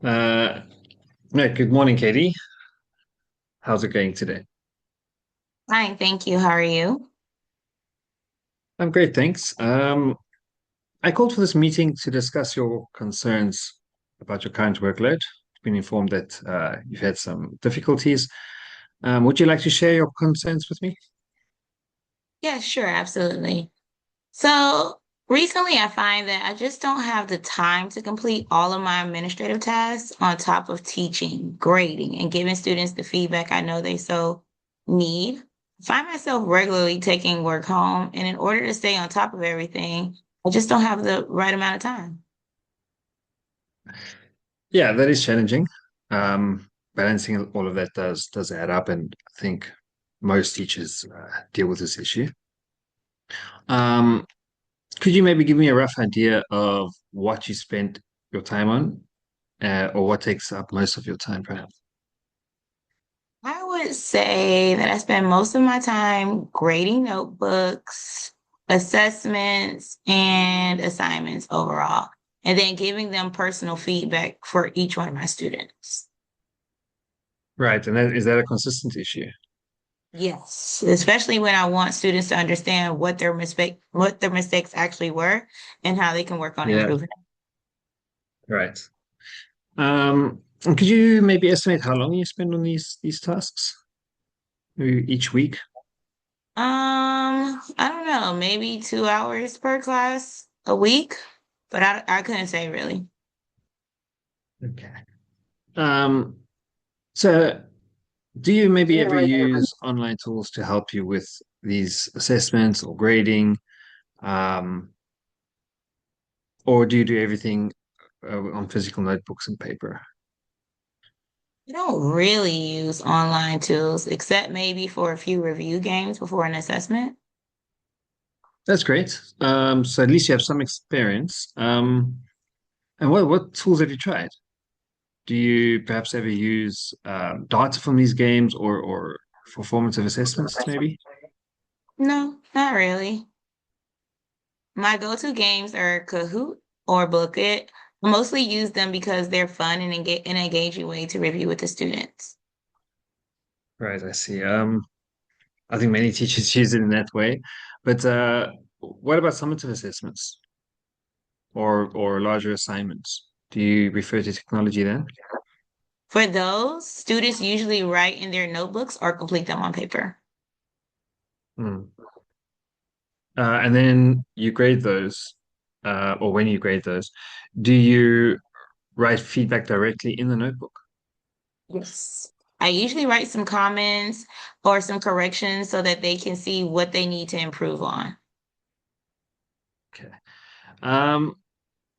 Uh, no, good morning, Katie. How's it going today? Fine, thank you. How are you? I'm great, thanks. I called for this meeting to discuss your concerns about your current workload. I've been informed that you've had some difficulties. Would you like to share your concerns with me? Yeah, sure, absolutely. So recently I find that I just don't have the time to complete all of my administrative tasks on top of teaching, grading, and giving students the feedback I know they so need. I find myself regularly taking work home, and in order to stay on top of everything, I just don't have the right amount of time. Yeah, that is challenging. Balancing all of that does add up, and I think most teachers deal with this issue. Um, could you maybe give me a rough idea of what you spent your time on, or what takes up most of your time, perhaps? I would say that I spend most of my time grading notebooks, assessments, and assignments overall, and then giving them personal feedback for each one of my students. Right, and is that a consistent issue? Yes, especially when I want students to understand what their mistakes actually were and how they can work on Yeah, improving. right. And could you maybe estimate how long you spend on these tasks? Maybe each week? I don't know, maybe 2 hours per class a week, but I couldn't say really. Okay. Um, so do you maybe ever use online tools to help you with these assessments or grading? Um, or do you do everything on physical notebooks and paper? I don't really use online tools except maybe for a few review games before an assessment. That's great. So at least you have some experience. And what tools have you tried? Do you perhaps ever use data from these games or for formative assessments, maybe? No, not really. My go-to games are Kahoot or Book It. I mostly use them because they're fun and an engaging way to review with the students. Right, I see. I think many teachers use it in that way. But what about summative assessments or larger assignments? Do you refer to technology then? For those, students usually write in their notebooks or complete them on paper. Hmm. And then you grade those, or when you grade those, do you write feedback directly in the notebook? Yes. I usually write some comments or some corrections so that they can see what they need to improve on. Okay. Um,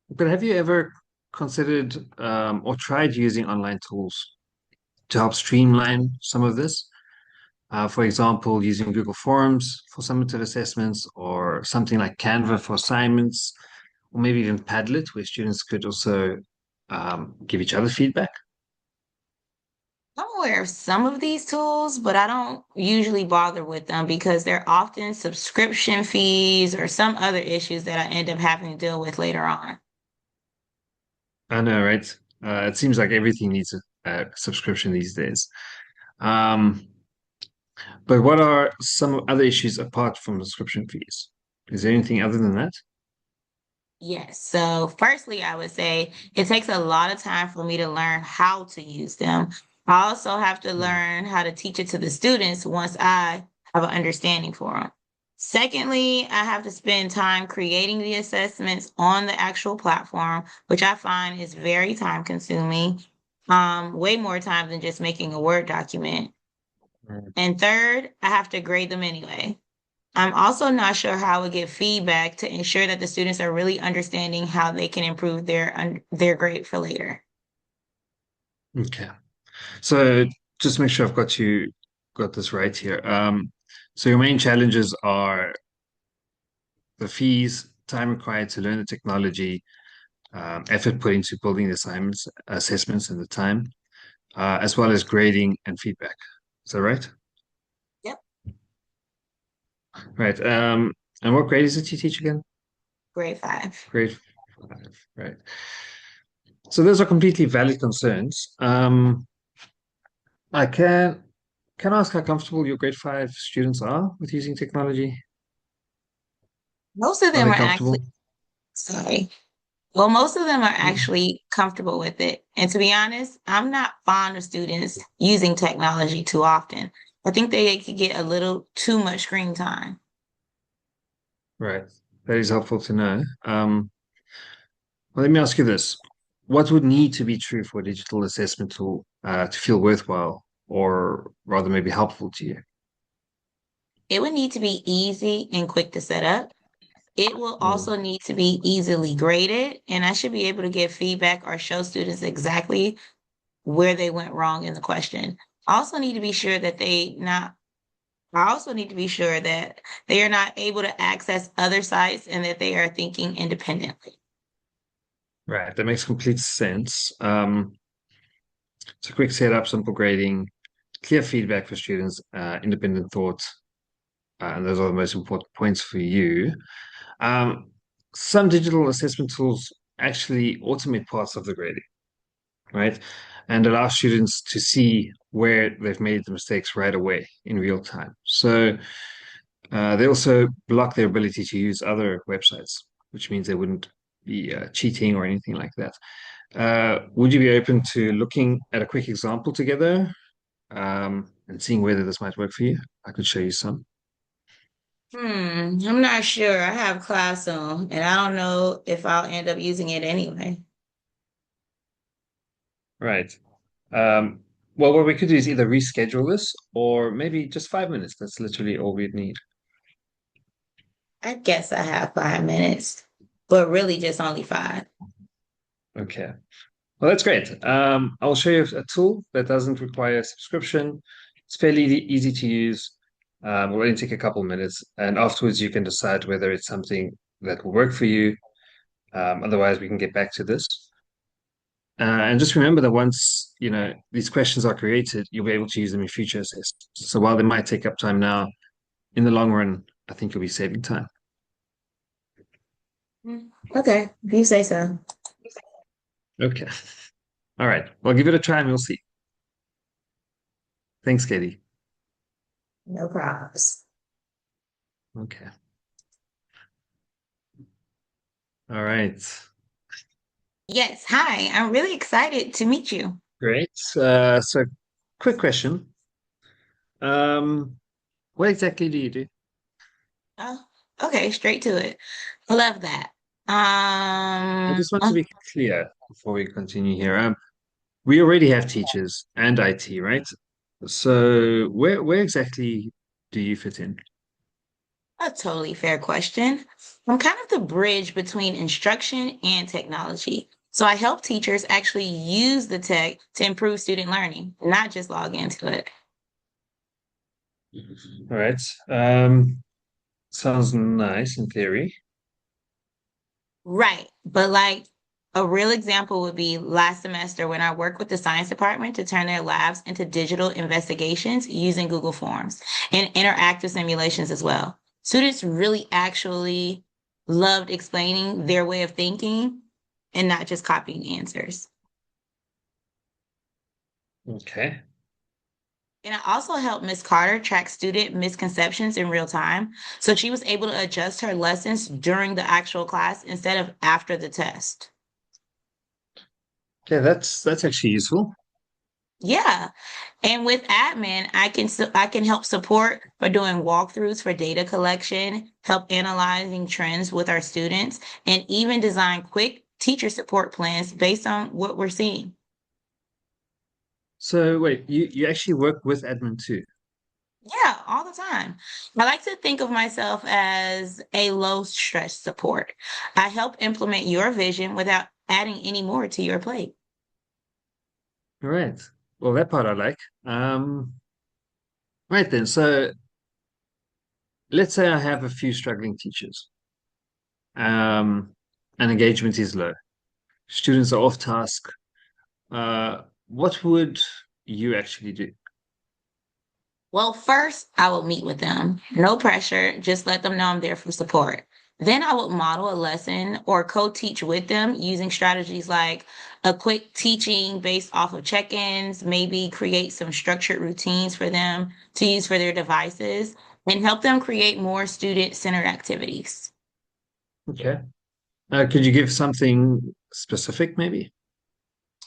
but have you ever considered or tried using online tools to help streamline some of this? For example, using Google Forms for summative assessments, or something like Canva for assignments, or maybe even Padlet, where students could also give each other feedback. I'm aware of some of these tools, but I don't usually bother with them because they're often subscription fees or some other issues that I end up having to deal with later on. I know, right? It seems like everything needs a subscription these days. Um, but what are some other issues apart from subscription fees? Is there anything other than that? Yes. So, firstly, I would say it takes a lot of time for me to learn how to use them. I also have to Hmm. learn how to teach it to the students once I have an understanding for them. Secondly, I have to spend time creating the assessments on the actual platform, which I find is very time consuming, way more time than just making a Word document. And third, I have to grade them anyway. I'm also not sure how I would get feedback to ensure that the students are really understanding how they can improve their grade for later. Okay. So just make sure I've got this right here. So your main challenges are the fees, time required to learn the technology, effort put into building the assignments, assessments, and the time, as well as grading and feedback. Is that right? Yep. Right. And what grade is it you teach again? Grade 5. Grade 5. Right. So those are completely valid concerns. I can I ask how comfortable your grade five students are with using technology? Most of Are them they are actually, comfortable? sorry. Well, most of them are Mm. actually comfortable with it. And to be honest, I'm not fond of students using technology too often. I think they could get a little too much screen time. Right. That is helpful to know. Well, let me ask you this. What would need to be true for a digital assessment tool to feel worthwhile or rather maybe helpful to you? It would need to be easy and quick to set up. It will Mm. also need to be easily graded, and I should be able to give feedback or show students exactly where they went wrong in the question. I also need to be sure that they not I also need to be sure that they are not able to access other sites and that they are thinking independently. Right. That makes complete sense. So quick setup, simple grading, clear feedback for students, independent thought, and those are the most important points for you. Um, some digital assessment tools actually automate parts of the grading, right? And allow students to see where they've made the mistakes right away in real time. So they also block their ability to use other websites, which means they wouldn't be cheating or anything like that. Would you be open to looking at a quick example together and seeing whether this might work for you? I could show you some. I'm not sure. I have class soon, and I don't know if I'll end up using it anyway. Right. Um, well, what we could do is either reschedule this or maybe just 5 minutes. That's literally all we'd need. I guess I have 5 minutes, but really just only five. Okay. Well, that's great. I'll show you a tool that doesn't require a subscription. It's fairly easy to use. Will only take a couple minutes, and afterwards you can decide whether it's something that will work for you. Otherwise, we can get back to this. And just remember that once these questions are created, you'll be able to use them in future assessments. So while they might take up time now, in the long run, I think you'll be saving time. Okay, if you say so. Okay. All right. Well, give it a try and we'll see. Thanks, Katie. No problems. Okay. All right. Yes, hi. I'm really excited to meet you. Great. So quick question. Um, what exactly do you do? Oh, okay, straight to it. I love that. I just want to be clear before we continue here. We already have teachers and IT, right? So where exactly do you fit in? A totally fair question. I'm kind of the bridge between instruction and technology. So I help teachers actually use the tech to improve student learning, not just log into it. All right. Sounds nice in theory. Right. But like a real example would be last semester when I worked with the science department to turn their labs into digital investigations using Google Forms and interactive simulations as well. Students really actually loved explaining their way of thinking and not just copying answers. Okay. And I also helped Miss Carter track student misconceptions in real time. So she was able to adjust her lessons during the actual class instead of after the test. Okay, that's actually useful. Yeah. And with admin, I can help support by doing walkthroughs for data collection, help analyzing trends with our students, and even design quick teacher support plans based on what we're seeing. So wait, you actually work with admin too. Yeah, all the time. I like to think of myself as a low stress support. I help implement your vision without adding any more to your plate. All right. Well, that part I like. Right then. So let's say I have a few struggling teachers. And engagement is low. Students are off task. What would you actually do? Well, first, I will meet with them. No pressure, just let them know I'm there for support. Then I would model a lesson or co-teach with them using strategies like a quick teaching based off of check-ins, maybe create some structured routines for them to use for their devices, and help them create more student-centered activities. Okay. Could you give something specific, maybe?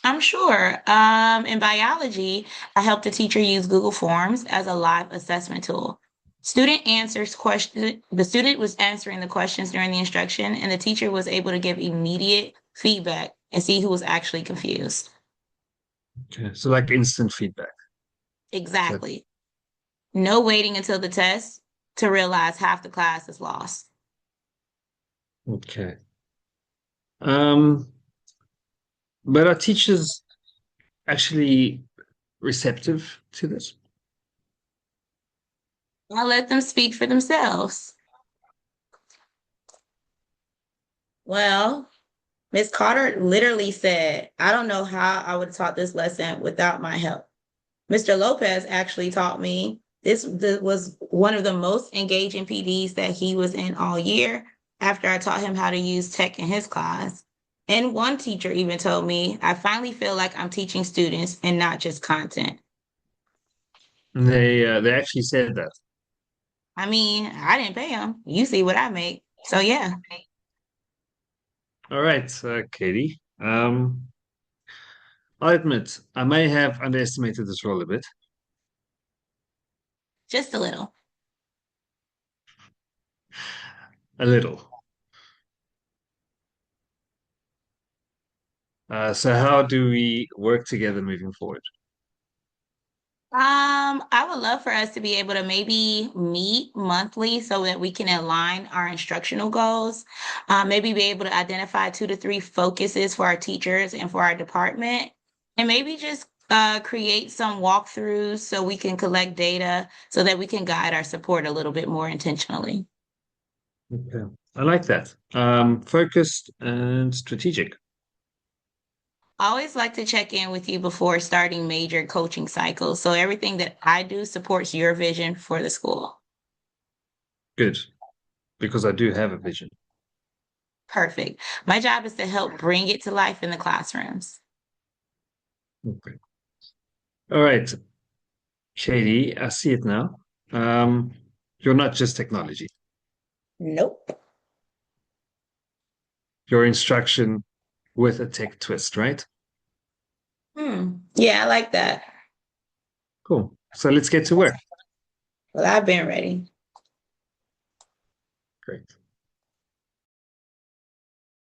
I'm sure. In biology, I helped a teacher use Google Forms as a live assessment tool. The student was answering the questions during the instruction, and the teacher was able to give immediate feedback and see who was actually confused. Okay. So like instant feedback. That Exactly. No waiting until the test to realize half the class is lost. okay. Um, but are teachers actually receptive to this? I let them speak for themselves. Well, Miss Carter literally said, I don't know how I would have taught this lesson without my help. Mr. Lopez actually taught me this was one of the most engaging PDs that he was in all year after I taught him how to use tech in his class. And one teacher even told me, I finally feel like I'm teaching students and not just content. And they actually said that. I mean, I didn't pay him. You see what I make. So yeah, All right, Katie. I'll admit I may have underestimated this role a bit, just a little. a little. So how do we work together moving forward? I would love for us to be able to maybe meet monthly so that we can align our instructional goals. Maybe be able to identify 2 to 3 focuses for our teachers and for our department, and maybe just create some walkthroughs so we can collect data so that we can guide our support a little bit more intentionally. Okay. I like that. Focused and strategic. I always like to check in with you before starting major coaching cycles. So everything that I do supports your vision for the school. Good, because I do have a vision. Perfect. My job is to help bring it to life in the classrooms. Okay. All right, Katie, I see it now. Um, you're not just technology. Nope. Your instruction with a tech twist, right? Yeah, I like that. Cool. So let's get to work. Well, I've been ready. Great.